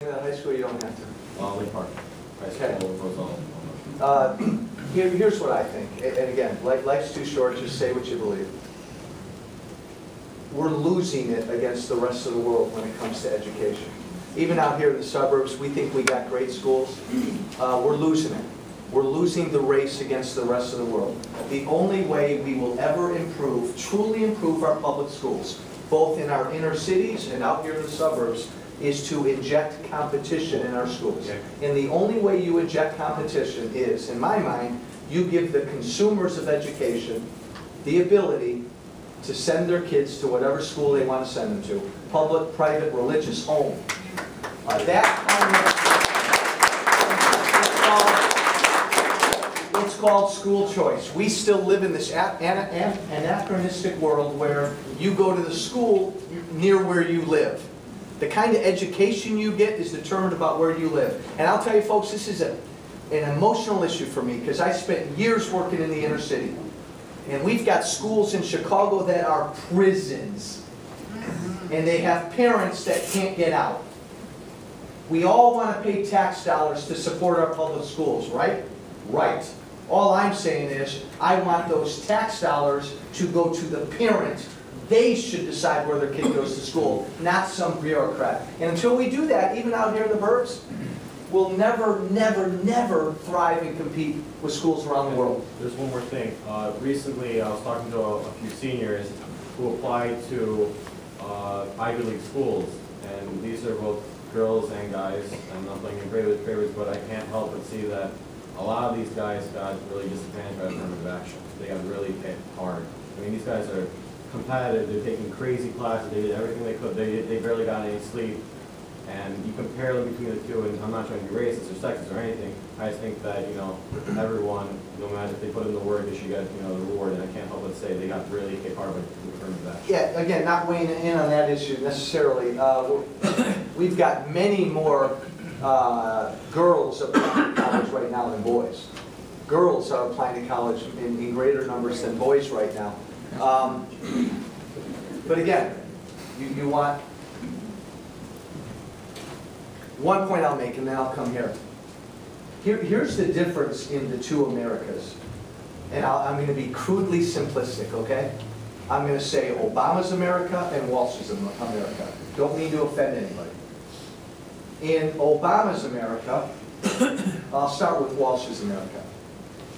In high school, you don't have to. Lake Park. High school goes on. Here's what I think, and again, life's too short, just say what you believe. We're losing it against the rest of the world when it comes to education. Even out here in the suburbs, we think we got great schools. We're losing it. We're losing the race against the rest of the world. The only way we will ever improve, truly improve our public schools, both in our inner cities and out here in the suburbs, is to inject competition in our schools. Yeah. And the only way you inject competition is, in my mind, you give the consumers of education the ability to send their kids to whatever school they want to send them to, public, private, religious, home. It's called school choice. We still live in this anachronistic world where you go to the school near where you live. The kind of education you get is determined about where you live. And I'll tell you folks, this is an emotional issue for me because I spent years working in the inner city. And we've got schools in Chicago that are prisons. And they have parents that can't get out. We all want to pay tax dollars to support our public schools, right? Right. All I'm saying is, I want those tax dollars to go to the parent. They should decide where their kid goes to school, not some bureaucrat. And until we do that, even out here in the burbs, we'll never, never, never thrive and compete with schools around the world. There's one more thing. Recently, I was talking to a few seniors who applied to Ivy League schools, and these are both girls and guys. I'm not playing in favorites, but I can't help but see that a lot of these guys got really disadvantaged by affirmative action. They got really hit hard. I mean, these guys are competitive, they're taking crazy classes, they did everything they could, they barely got any sleep, and you compare them between the two, and I'm not trying to be racist or sexist or anything, I just think that, you know, everyone, no matter if they put in the work, they should get, you know, the reward, and I can't help but say they got really hit hard by affirmative action. Yeah, again, not weighing in on that issue necessarily. We've got many more girls applying to college right now than boys. Girls are applying to college in greater numbers than boys right now. But again, you want, one point I'll make and then I'll come here. Here's the difference in the two Americas. And I'm going to be crudely simplistic, okay? I'm going to say Obama's America and Walsh's America. Don't mean to offend anybody. In Obama's America, I'll start with Walsh's America.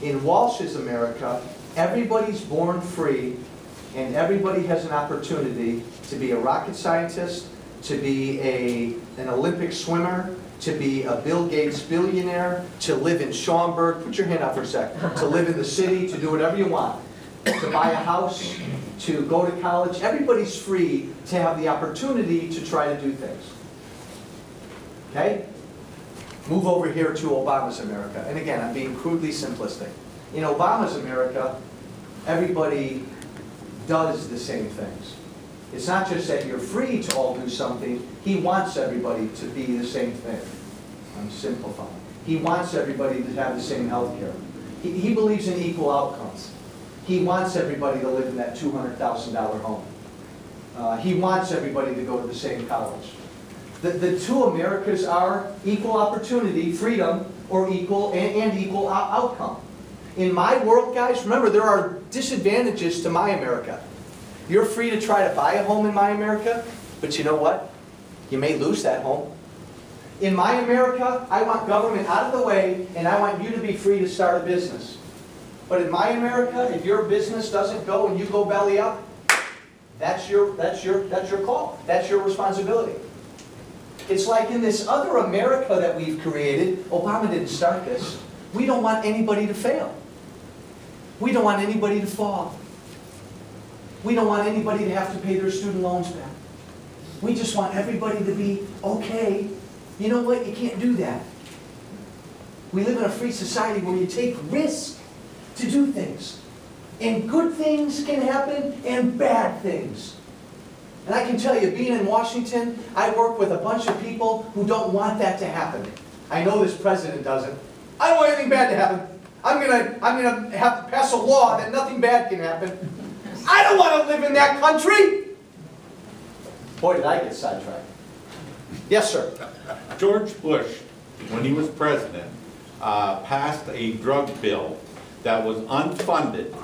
In Walsh's America, everybody's born free and everybody has an opportunity to be a rocket scientist, to be an Olympic swimmer, to be a Bill Gates billionaire, to live in Schaumburg, put your hand up for a sec, to live in the city, to do whatever you want, to buy a house, to go to college. Everybody's free to have the opportunity to try to do things. Okay? Move over here to Obama's America. And again, I'm being crudely simplistic. In Obama's America, everybody does the same things. It's not just that you're free to all do something. He wants everybody to be the same thing. I'm simplifying. He wants everybody to have the same health care. He believes in equal outcomes. He wants everybody to live in that $200,000 home. He wants everybody to go to the same college. The two Americas are equal opportunity, freedom, or equal and equal outcome. In my world, guys, remember there are disadvantages to my America. You're free to try to buy a home in my America, but you know what? You may lose that home. In my America, I want government out of the way, and I want you to be free to start a business. But in my America, if your business doesn't go and you go belly up, that's your call. That's your responsibility. It's like in this other America that we've created, Obama didn't start this. We don't want anybody to fail. We don't want anybody to fall. We don't want anybody to have to pay their student loans back. We just want everybody to be okay. You know what? You can't do that. We live in a free society where you take risks to do things. And good things can happen and bad things. And I can tell you, being in Washington, I work with a bunch of people who don't want that to happen. I know this president doesn't. I don't want anything bad to happen. I'm gonna have to pass a law that nothing bad can happen. I don't want to live in that country. Boy, did I get sidetracked. Yes, sir. George Bush, when he was president, passed a drug bill that was unfunded,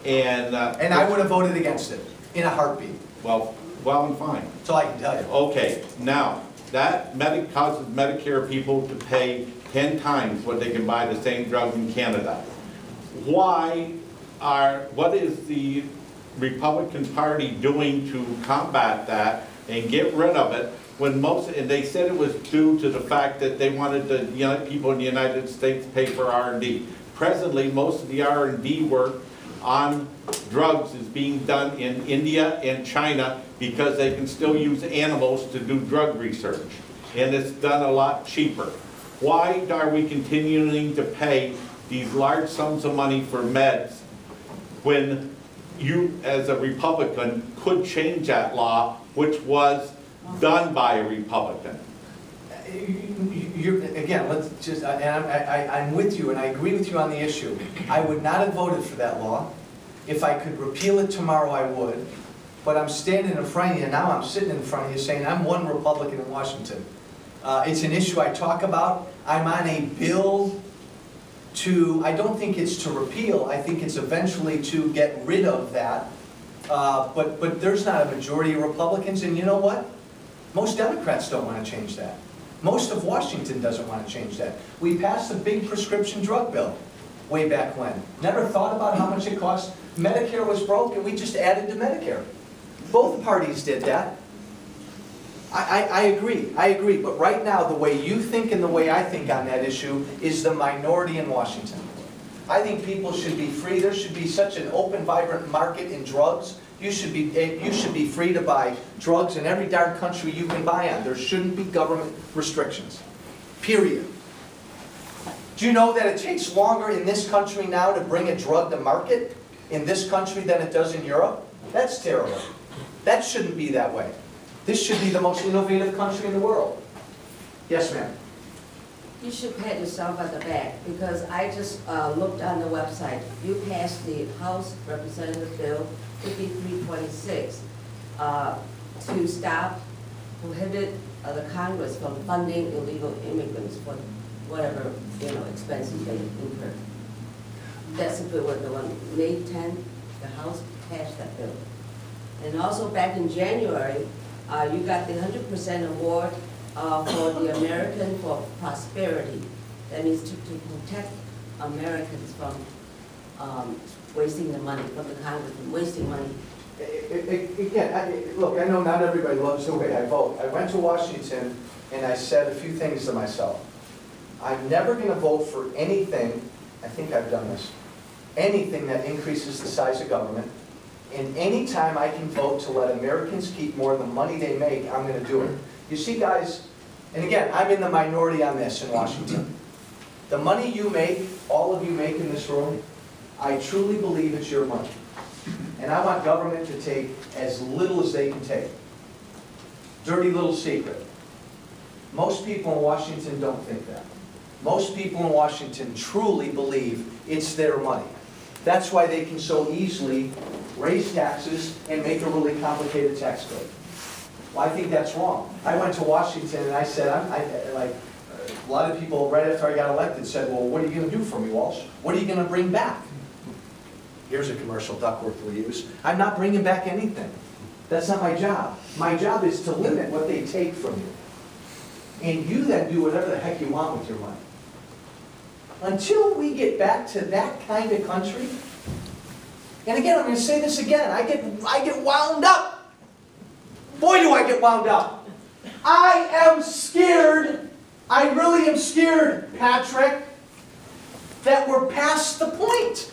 and I would have voted against it in a heartbeat. well and fine. That's all I can tell you. Okay, now, that causes Medicare people to pay 10 times what they can buy the same drugs in Canada. What is the Republican Party doing to combat that and get rid of it when and they said it was due to the fact that they wanted the people in the United States to pay for R&D. Presently, most of the R&D work on drugs is being done in India and China because they can still use animals to do drug research, and it's done a lot cheaper. Why are we continuing to pay these large sums of money for meds when you, as a Republican, could change that law, which was done by a Republican? Again, let's just, I'm with you and I agree with you on the issue. I would not have voted for that law. If I could repeal it tomorrow, I would. But I'm standing in front of you now, I'm sitting in front of you saying I'm one Republican in Washington. It's an issue I talk about. I'm on a bill to, I don't think it's to repeal, I think it's eventually to get rid of that. But there's not a majority of Republicans, and you know what? Most Democrats don't want to change that. Most of Washington doesn't want to change that. We passed a big prescription drug bill way back when. Never thought about how much it cost. Medicare was broke and we just added to Medicare. Both parties did that. I agree, but right now the way you think and the way I think on that issue is the minority in Washington. I think people should be free. There should be such an open, vibrant market in drugs. You should be free to buy drugs in every darn country you can buy on. There shouldn't be government restrictions, period. Do you know that it takes longer in this country now to bring a drug to market in this country than it does in Europe? That's terrible. That shouldn't be that way. This should be the most innovative country in the world. Yes, ma'am. You should pat yourself on the back, because I just looked on the website. You passed the House Representative Bill 5326 to prohibit the Congress from funding illegal immigrants for whatever expenses they incur. That's a good one. The one May 10th, the House passed that bill. And also back in January, you got the 100% award for the American for Prosperity. That means to protect Americans from wasting the money, from the Congress from wasting money. Again, look, I know not everybody loves the way I vote. I went to Washington and I said a few things to myself. I'm never going to vote for anything, I think I've done this, anything that increases the size of government. And any time I can vote to let Americans keep more of the money they make, I'm going to do it. You see, guys, and again, I'm in the minority on this in Washington. The money you make, all of you make in this room, I truly believe it's your money. And I want government to take as little as they can take. Dirty little secret. Most people in Washington don't think that. Most people in Washington truly believe it's their money. That's why they can so easily raise taxes and make a really complicated tax code. Well, I think that's wrong. I went to Washington and I said, like a lot of people right after I got elected said, well, what are you going to do for me, Walsh? What are you going to bring back? Here's a commercial Duckworth will use. I'm not bringing back anything. That's not my job. My job is to limit what they take from you. And you then do whatever the heck you want with your money. Until we get back to that kind of country, and again, I'm going to say this again, I get wound up. Boy, do I get wound up. I am scared, I really am scared, Patrick, that we're past the point.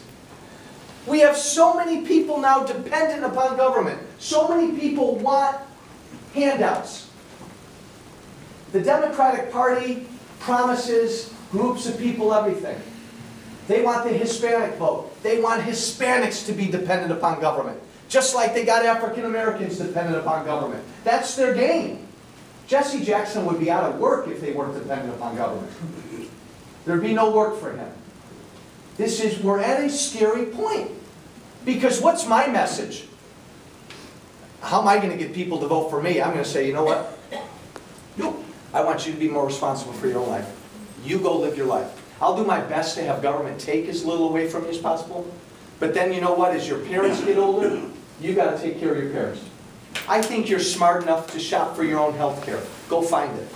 We have so many people now dependent upon government. So many people want handouts. The Democratic Party promises groups of people everything. They want the Hispanic vote. They want Hispanics to be dependent upon government. Just like they got African Americans dependent upon government. That's their game. Jesse Jackson would be out of work if they weren't dependent upon government. There'd be no work for him. We're at a scary point. Because what's my message? How am I going to get people to vote for me? I'm going to say, you know what? I want you to be more responsible for your own life. You go live your life. I'll do my best to have government take as little away from you as possible. But then you know what? As your parents get older, you got to take care of your parents. I think you're smart enough to shop for your own health care. Go find it.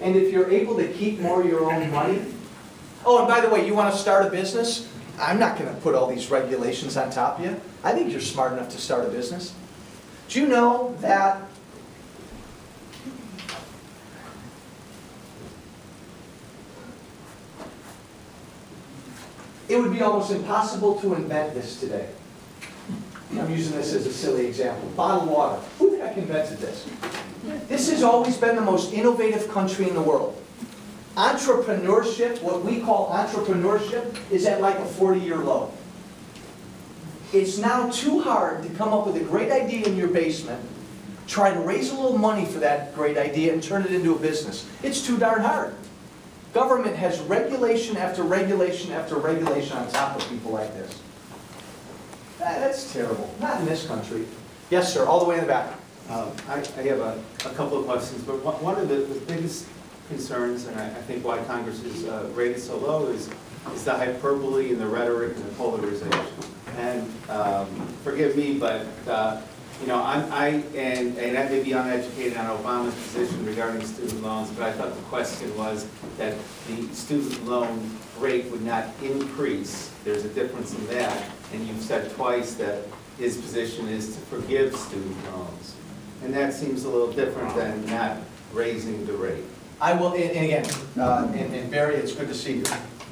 And if you're able to keep more of your own money, oh, and by the way, you want to start a business? I'm not going to put all these regulations on top of you. I think you're smart enough to start a business. Do you know that it would be almost impossible to invent this today? I'm using this as a silly example. Bottled water. Who the heck invented this? This has always been the most innovative country in the world. Entrepreneurship, what we call entrepreneurship, is at like a 40-year low. It's now too hard to come up with a great idea in your basement, try to raise a little money for that great idea and turn it into a business. It's too darn hard. Government has regulation after regulation after regulation on top of people like this. That's terrible. Not in this country. Yes, sir. All the way in the back. I have a couple of questions, but one of the biggest concerns, and I think why Congress is rated so low, is the hyperbole and the rhetoric and the polarization. And forgive me, but you know, I may be uneducated on Obama's position regarding student loans, but I thought the question was that the student loan rate would not increase. There's a difference in that, and you've said twice that his position is to forgive student loans. And that seems a little different than not raising the rate. I will, and again, and Barry, it's good to see you.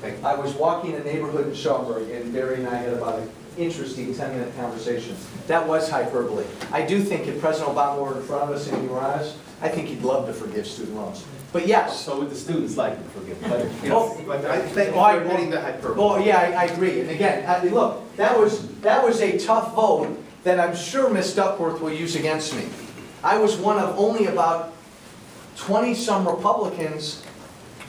Thank you. I was walking a neighborhood in Schaumburg, and Barry and I had about an interesting 10-minute conversation. That was hyperbole. I do think if President Obama were in front of us and you were honest, I think he'd love to forgive student loans. But yes. So would the students like to forgive? But, you Oh, know, but I think oh, you're getting the hyperbole. Oh, yeah, I agree. And again, look, that was a tough vote that I'm sure Ms. Duckworth will use against me. I was one of only about 20-some Republicans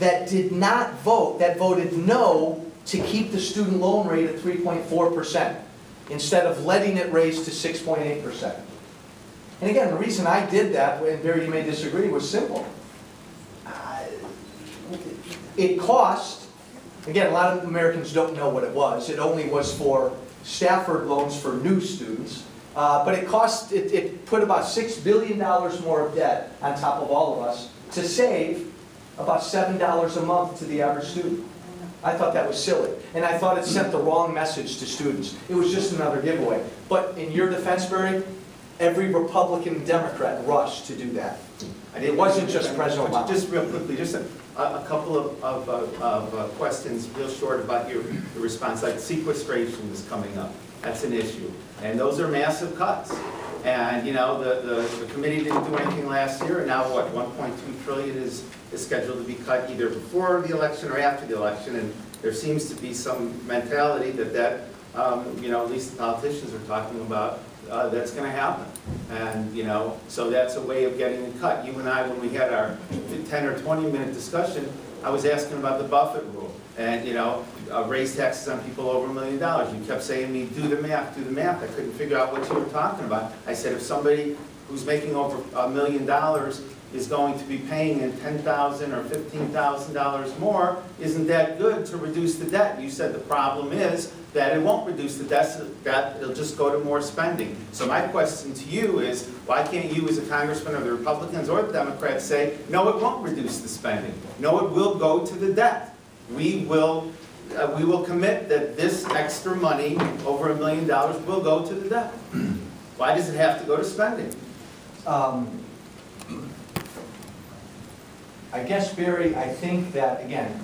that did not vote, that voted no to keep the student loan rate at 3.4% instead of letting it raise to 6.8%. And again, the reason I did that, and Barry, you may disagree, was simple. It cost, again, a lot of Americans don't know what it was. It only was for Stafford loans for new students. But it cost, it put about $6 billion more of debt on top of all of us to save about $7 a month to the average student. I thought that was silly. And I thought it sent the wrong message to students. It was just another giveaway. But in your defense, Barry, every Republican and Democrat rushed to do that. It wasn't just President Obama. Just real quickly, just a couple of questions real short about your response. Like sequestration is coming up. That's an issue. And those are massive cuts. And you know, the committee didn't do anything last year, and now what, 1.2 trillion is scheduled to be cut either before the election or after the election. And there seems to be some mentality that you know, at least the politicians are talking about, that's going to happen. And you know, so that's a way of getting it cut. You and I, when we had our 10 or 20-minute discussion, I was asking about the Buffett rule. And you know, raise taxes on people over $1 million. You kept saying to me, do the math, do the math. I couldn't figure out what you were talking about. I said, if somebody who's making over $1 million is going to be paying in $10,000 or $15,000 more, isn't that good to reduce the debt? You said the problem is that it won't reduce the debt, that it'll just go to more spending. So my question to you is, why can't you as a congressman or the Republicans or the Democrats say, no, it won't reduce the spending. No, it will go to the debt. We will commit that this extra money, over $1 million, will go to the debt. Why does it have to go to spending? I guess, Barry, I think that, again,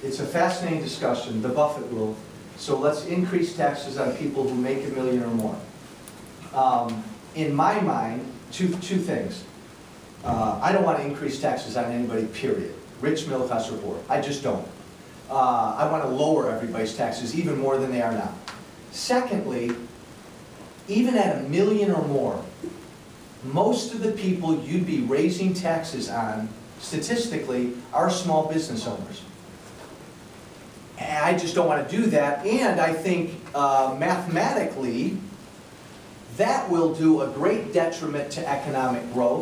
it's a fascinating discussion, the Buffett rule. So let's increase taxes on people who make $1 million or more. In my mind, two things. I don't want to increase taxes on anybody, period. Rich, middle class, or poor. I just don't. I want to lower everybody's taxes even more than they are now. Secondly, even at $1 million or more, most of the people you'd be raising taxes on, statistically, are small business owners. And I just don't want to do that. And I think mathematically, that will do a great detriment to economic growth.